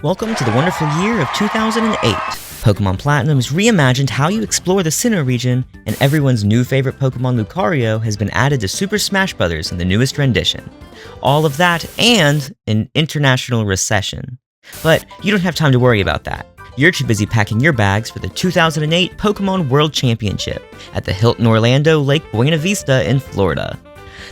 Welcome to the wonderful year of 2008. Pokemon Platinum has reimagined how you explore the Sinnoh region, and everyone's new favorite Pokemon Lucario has been added to Super Smash Bros. In the newest rendition. All of that and an international recession. But you don't have time to worry about that. You're too busy packing your bags for the 2008 Pokémon World Championship at the Hilton Orlando Lake Buena Vista in Florida.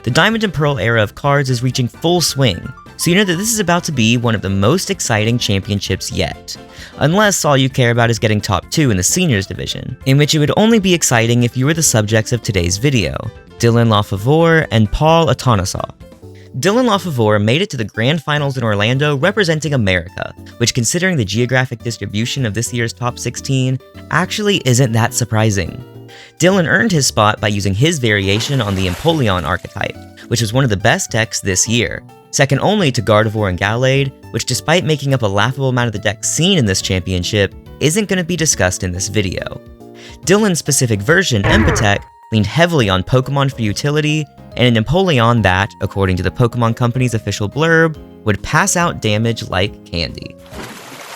The Diamond and Pearl era of cards is reaching full swing, so you know that this is about to be one of the most exciting championships yet. Unless all you care about is getting top 2 in the seniors division, in which it would only be exciting if you were the subjects of today's video, Dylan LaFavore and Paul Atanasov. Dylan LaFavore made it to the grand finals in Orlando representing America, which considering the geographic distribution of this year's top 16, actually isn't that surprising. Dylan earned his spot by using his variation on the Empoleon archetype, which was one of the best decks this year, second only to Gardevoir and Gallade, which despite making up a laughable amount of the decks seen in this championship, isn't going to be discussed in this video. Dylan's specific version, Empatech, leaned heavily on Pokemon for utility, and an Empoleon that, according to the Pokemon Company's official blurb, would pass out damage like candy.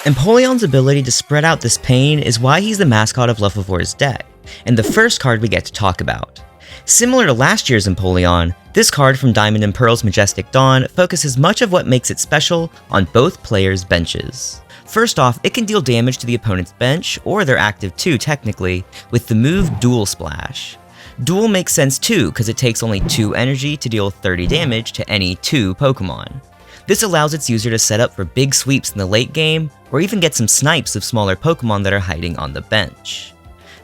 Empoleon's ability to spread out this pain is why he's the mascot of LaFavore's deck, and the first card we get to talk about. Similar to last year's Empoleon, this card from Diamond and Pearl's Majestic Dawn focuses much of what makes it special on both players' benches. First off, it can deal damage to the opponent's bench, or their active 2 technically, with the move Dual Splash. Dual makes sense too, because it takes only 2 energy to deal 30 damage to any 2 Pokemon. This allows its user to set up for big sweeps in the late game, or even get some snipes of smaller Pokemon that are hiding on the bench.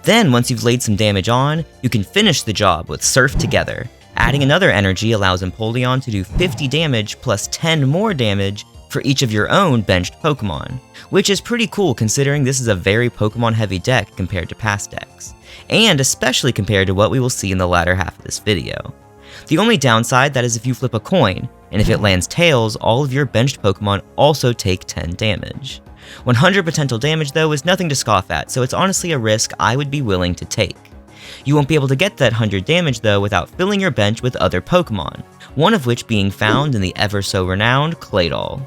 Then, once you've laid some damage on, you can finish the job with Surf Together. Adding another energy allows Empoleon to do 50 damage plus 10 more damage for each of your own benched Pokemon, which is pretty cool considering this is a very Pokemon-heavy deck compared to past decks, and especially compared to what we will see in the latter half of this video. The only downside that is if you flip a coin, and if it lands tails, all of your benched Pokemon also take 10 damage. 100 potential damage though is nothing to scoff at, so it's honestly a risk I would be willing to take. You won't be able to get that 100 damage though without filling your bench with other Pokemon, one of which being found in the ever so renowned Claydol.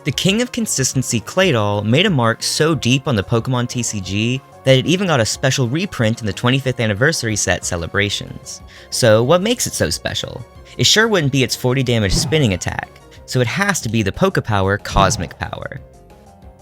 The king of consistency Claydol made a mark so deep on the Pokemon TCG that it even got a special reprint in the 25th anniversary set celebrations. So what makes it so special? It sure wouldn't be its 40 damage spinning attack, so it has to be the Pokepower Cosmic Power.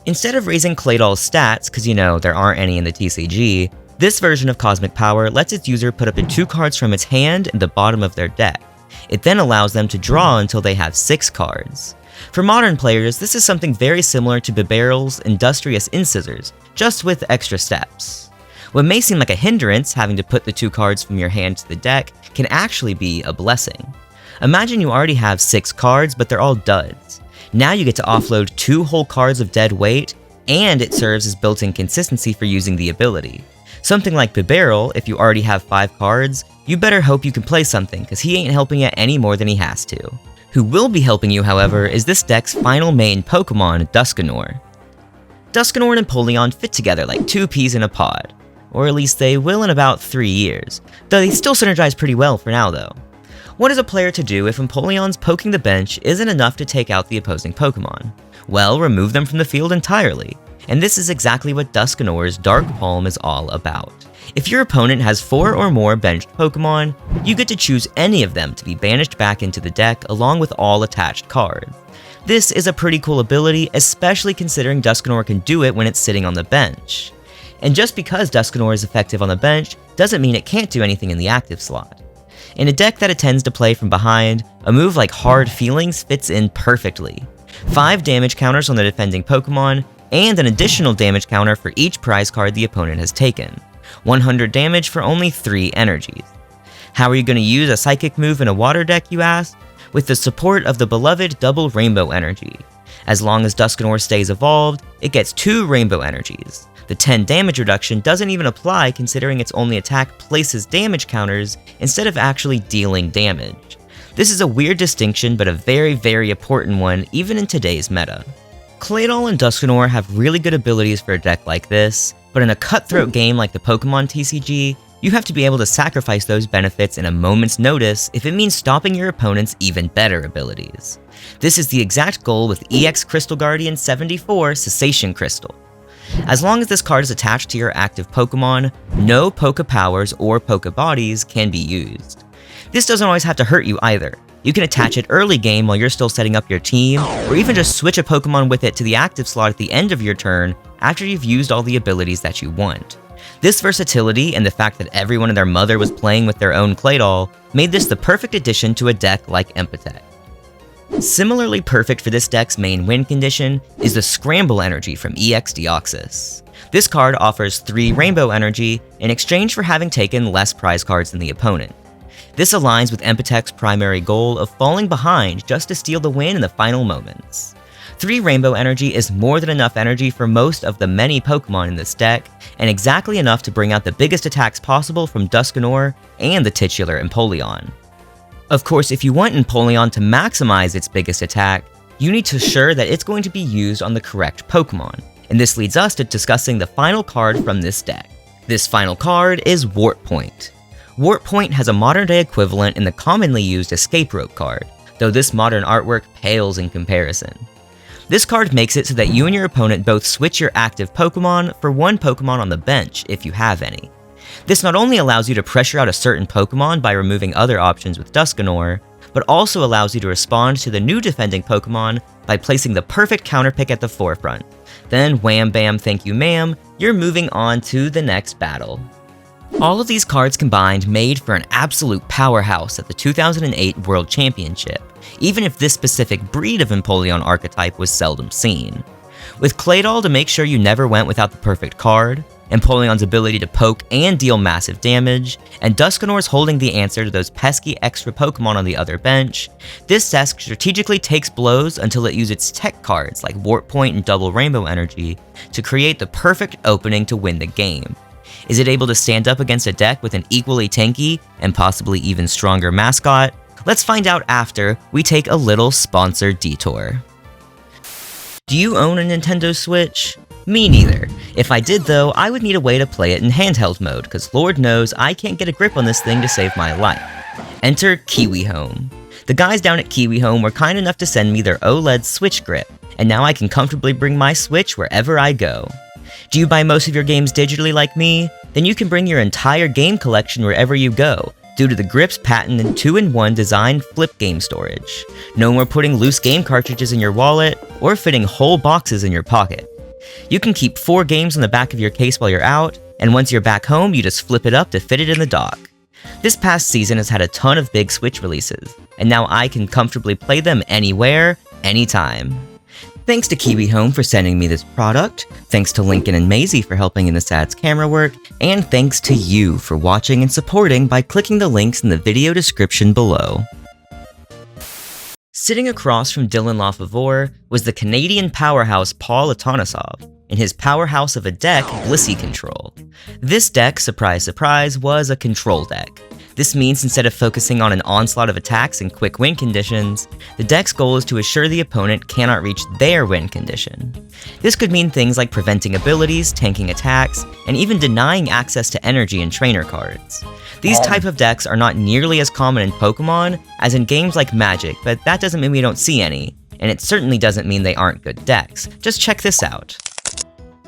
Instead of raising Claydol's stats, cause you know, there aren't any in the TCG, this version of Cosmic Power lets its user put up to 2 cards from its hand in the bottom of their deck. It then allows them to draw until they have 6 cards. For modern players, this is something very similar to Bibarel's Industrious Incisors, just with extra steps. What may seem like a hindrance, having to put the 2 cards from your hand to the deck, can actually be a blessing. Imagine you already have 6 cards, but they're all duds. Now you get to offload 2 whole cards of dead weight, and it serves as built-in consistency for using the ability. Something like Bibarel, if you already have 5 cards, you better hope you can play something, cause he ain't helping you any more than he has to. Who will be helping you, however, is this deck's final main Pokemon, Dusknoir. Dusknoir and Empoleon fit together like 2 peas in a pod, or at least they will in about 3 years, though they still synergize pretty well for now though. What is a player to do if Empoleon's poking the bench isn't enough to take out the opposing Pokemon? Well, remove them from the field entirely, and this is exactly what Dusknoir's Dark Palm is all about. If your opponent has 4 or more benched Pokemon, you get to choose any of them to be banished back into the deck along with all attached cards. This is a pretty cool ability, especially considering Dusknoir can do it when it's sitting on the bench. And just because Dusknoir is effective on the bench doesn't mean it can't do anything in the active slot. In a deck that it tends to play from behind, a move like Hard Feelings fits in perfectly. 5 damage counters on the defending Pokemon, and an additional damage counter for each prize card the opponent has taken. 100 damage for only 3 energies. How are you going to use a psychic move in a water deck, you ask? With the support of the beloved Double Rainbow Energy. As long as Dusknoir stays evolved, it gets 2 Rainbow Energies. The 10 damage reduction doesn't even apply considering its only attack places damage counters instead of actually dealing damage. This is a weird distinction but a very, very important one even in today's meta. Claydol and Dusknoir have really good abilities for a deck like this, but in a cutthroat game like the Pokemon TCG, you have to be able to sacrifice those benefits in a moment's notice if it means stopping your opponent's even better abilities. This is the exact goal with EX Crystal Guardian 74 Cessation Crystal. As long as this card is attached to your active Pokemon, no Poké Powers or Poké Bodies can be used. This doesn't always have to hurt you either. You can attach it early game while you're still setting up your team, or even just switch a Pokemon with it to the active slot at the end of your turn after you've used all the abilities that you want. This versatility and the fact that everyone and their mother was playing with their own Claydol made this the perfect addition to a deck like Empatech. Similarly perfect for this deck's main win condition is the Scramble Energy from EX Deoxys. This card offers 3 Rainbow Energy in exchange for having taken less prize cards than the opponent. This aligns with Empatech's primary goal of falling behind just to steal the win in the final moments. 3 Rainbow Energy is more than enough energy for most of the many Pokemon in this deck, and exactly enough to bring out the biggest attacks possible from Dusknoir and the titular Empoleon. Of course, if you want Empoleon to maximize its biggest attack, you need to ensure that it's going to be used on the correct Pokemon, and this leads us to discussing the final card from this deck. This final card is Warp Point. Warp Point has a modern-day equivalent in the commonly used Escape Rope card, though this modern artwork pales in comparison. This card makes it so that you and your opponent both switch your active Pokemon for one Pokemon on the bench if you have any. This not only allows you to pressure out a certain Pokemon by removing other options with Dusknoir, but also allows you to respond to the new defending Pokemon by placing the perfect counterpick at the forefront. Then wham bam thank you ma'am, you're moving on to the next battle. All of these cards combined made for an absolute powerhouse at the 2008 World Championship, even if this specific breed of Empoleon archetype was seldom seen. With Claydol to make sure you never went without the perfect card, Empoleon's ability to poke and deal massive damage, and Dusknoir's holding the answer to those pesky extra Pokemon on the other bench, this deck strategically takes blows until it uses its tech cards like Warp Point and Double Rainbow Energy to create the perfect opening to win the game. Is it able to stand up against a deck with an equally tanky and possibly even stronger mascot? Let's find out after we take a little sponsored detour. Do you own a Nintendo Switch? Me neither. If I did though, I would need a way to play it in handheld mode, cause Lord knows I can't get a grip on this thing to save my life. Enter KIWIHOME. The guys down at KIWIHOME were kind enough to send me their OLED Switch grip, and now I can comfortably bring my Switch wherever I go. Do you buy most of your games digitally like me? Then you can bring your entire game collection wherever you go, due to the grip's patented 2-in-1 design flip game storage. No more putting loose game cartridges in your wallet, or fitting whole boxes in your pocket. You can keep 4 games on the back of your case while you're out, and once you're back home, you just flip it up to fit it in the dock. This past season has had a ton of big Switch releases, and now I can comfortably play them anywhere, anytime. Thanks to KIWIHOME for sending me this product, thanks to Lincoln and Maisie for helping in this ad's camera work, and thanks to you for watching and supporting by clicking the links in the video description below. Sitting across from Dylan LaFavor was the Canadian powerhouse Paul Atanasov in his powerhouse of a deck, Blissey Control. This deck, surprise surprise, was a control deck. This means instead of focusing on an onslaught of attacks and quick win conditions, the deck's goal is to assure the opponent cannot reach their win condition. This could mean things like preventing abilities, tanking attacks, and even denying access to energy and trainer cards. These type of decks are not nearly as common in Pokemon as in games like Magic, but that doesn't mean we don't see any, and it certainly doesn't mean they aren't good decks. Just check this out.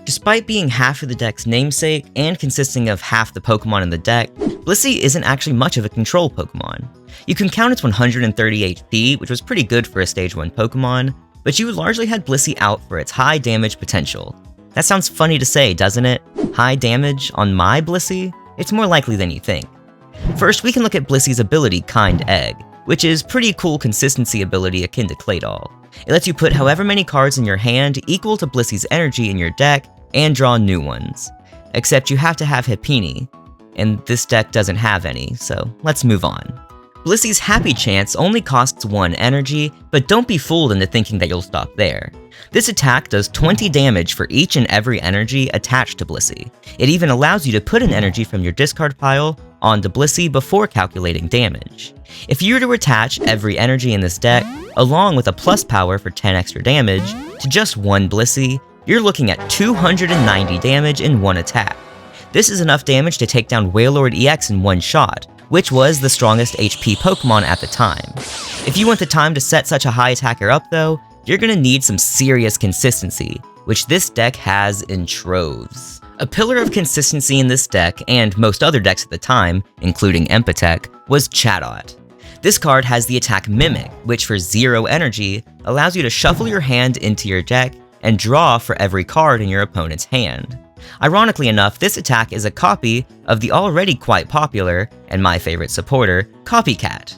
Despite being half of the deck's namesake and consisting of half the Pokemon in the deck, Blissey isn't actually much of a control Pokemon. You can count its 130 HP, which was pretty good for a Stage 1 Pokemon, but you largely had Blissey out for its high damage potential. That sounds funny to say, doesn't it? High damage on my Blissey? It's more likely than you think. First, we can look at Blissey's ability Kind Egg, which is pretty cool consistency ability akin to Claydol. It lets you put however many cards in your hand equal to Blissey's energy in your deck and draw new ones. Except you have to have Hippini, and this deck doesn't have any, so let's move on. Blissey's Happy Chance only costs 1 energy, but don't be fooled into thinking that you'll stop there. This attack does 20 damage for each and every energy attached to Blissey. It even allows you to put an energy from your discard pile onto Blissey before calculating damage. If you were to attach every energy in this deck, along with a plus power for 10 extra damage, to just one Blissey, you're looking at 290 damage in one attack. This is enough damage to take down Wailord EX in one shot, which was the strongest HP Pokemon at the time. If you want the time to set such a high attacker up though, you're gonna need some serious consistency, which this deck has in troves. A pillar of consistency in this deck, and most other decks at the time, including Empatech, was Chatot. This card has the attack Mimic, which for 0 energy, allows you to shuffle your hand into your deck and draw for every card in your opponent's hand. Ironically enough, this attack is a copy of the already quite popular, and my favorite supporter, Copycat.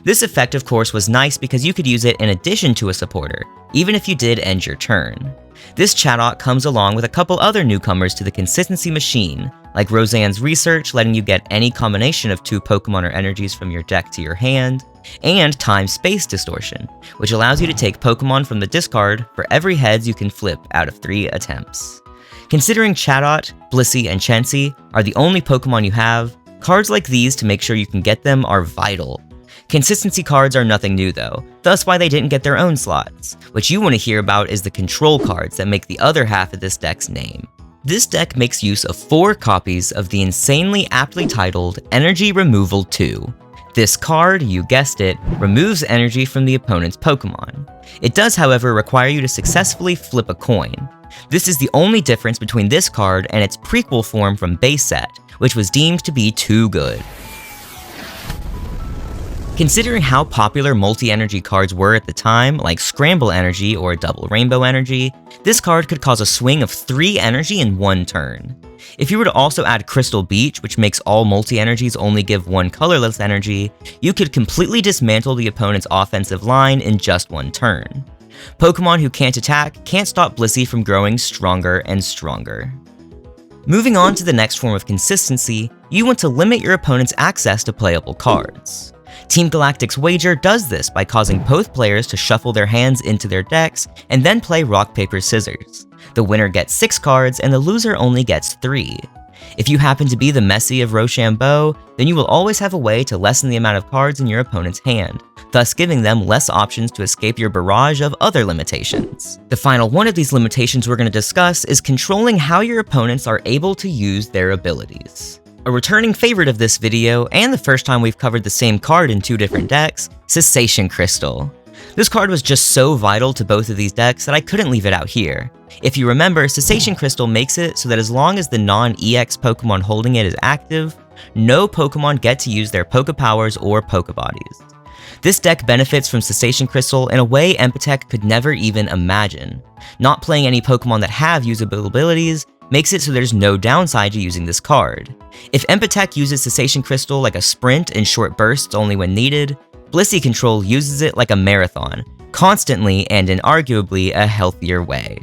This effect of course was nice because you could use it in addition to a supporter, even if you did end your turn. This Chatot comes along with a couple other newcomers to the consistency machine, like Roseanne's Research letting you get any combination of 2 Pokemon or energies from your deck to your hand, and Time-Space Distortion, which allows you to take Pokemon from the discard for every heads you can flip out of 3 attempts. Considering Chatot, Blissey, and Chansey are the only Pokemon you have, cards like these to make sure you can get them are vital. Consistency cards are nothing new though, thus why they didn't get their own slots. What you want to hear about is the control cards that make the other half of this deck's name. This deck makes use of 4 copies of the insanely aptly titled Energy Removal 2. This card, you guessed it, removes energy from the opponent's Pokemon. It does, however, require you to successfully flip a coin. This is the only difference between this card and its prequel form from base set, which was deemed to be too good. Considering how popular multi-energy cards were at the time, like Scramble Energy or Double Rainbow Energy, this card could cause a swing of 3 energy in 1 turn. If you were to also add Crystal Beach, which makes all multi-energies only give 1 colorless energy, you could completely dismantle the opponent's offensive line in just 1 turn. Pokemon who can't attack can't stop Blissey from growing stronger and stronger. Moving on to the next form of consistency, you want to limit your opponent's access to playable cards. Team Galactic's Wager does this by causing both players to shuffle their hands into their decks and then play rock, paper, scissors. The winner gets 6 cards and the loser only gets 3. If you happen to be the Messi of Rochambeau, then you will always have a way to lessen the amount of cards in your opponent's hand, thus giving them less options to escape your barrage of other limitations. The final one of these limitations we're going to discuss is controlling how your opponents are able to use their abilities. A returning favorite of this video, and the first time we've covered the same card in 2 different decks, Cessation Crystal. This card was just so vital to both of these decks that I couldn't leave it out here. If you remember, Cessation Crystal makes it so that as long as the non-EX Pokemon holding it is active, no Pokemon get to use their Pokepowers or Pokebodies. This deck benefits from Cessation Crystal in a way Empatech could never even imagine. Not playing any Pokemon that have usable abilities makes it so there's no downside to using this card. If Empatech uses Cessation Crystal like a sprint in short bursts only when needed, Blissey Control uses it like a marathon, constantly and in arguably a healthier way.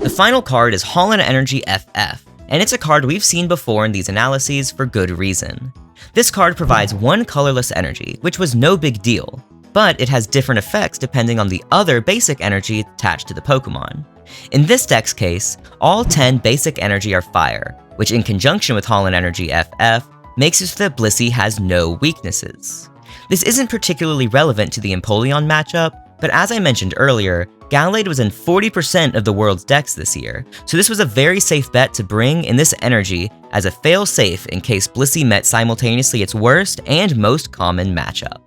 The final card is Holland Energy FF, and it's a card we've seen before in these analyses for good reason. This card provides 1 colorless energy, which was no big deal, but it has different effects depending on the other basic energy attached to the Pokemon. In this deck's case, all 10 basic energy are fire, which in conjunction with Holland Energy FF, makes it so that Blissey has no weaknesses. This isn't particularly relevant to the Empoleon matchup, but as I mentioned earlier, Gallade was in 40% of the world's decks this year, so this was a very safe bet to bring in this energy as a fail-safe in case Blissey met simultaneously its worst and most common matchup.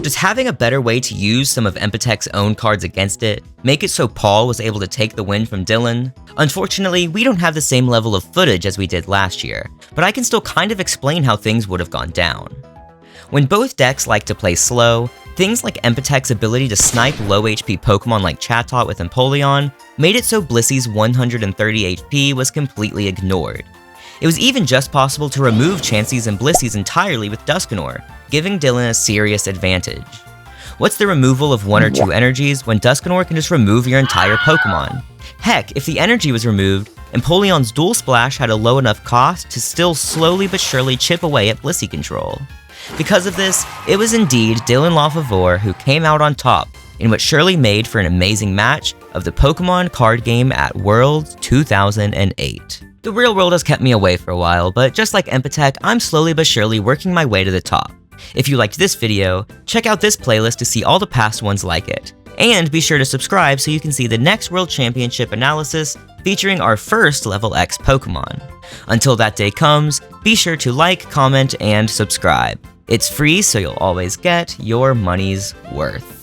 Does having a better way to use some of Empatech's own cards against it make it so Paul was able to take the win from Dylan? Unfortunately, we don't have the same level of footage as we did last year, but I can still kind of explain how things would have gone down. When both decks like to play slow, things like Empatech's ability to snipe low HP Pokemon like Chatot with Empoleon made it so Blissey's 130 HP was completely ignored. It was even just possible to remove Chansey's and Blissey's entirely with Dusknoir, giving Dylan a serious advantage. What's the removal of 1 or 2 energies when Dusknoir can just remove your entire Pokemon? Heck, if the energy was removed, Empoleon's Dual Splash had a low enough cost to still slowly but surely chip away at Blissey Control. Because of this, it was indeed Dylan Lafavore who came out on top in what surely made for an amazing match of the Pokemon card game at Worlds 2008. The real world has kept me away for a while, but just like Empatech, I'm slowly but surely working my way to the top. If you liked this video, check out this playlist to see all the past ones like it. And be sure to subscribe so you can see the next World Championship analysis featuring our first Level X Pokemon. Until that day comes, be sure to like, comment, and subscribe. It's free, so you'll always get your money's worth.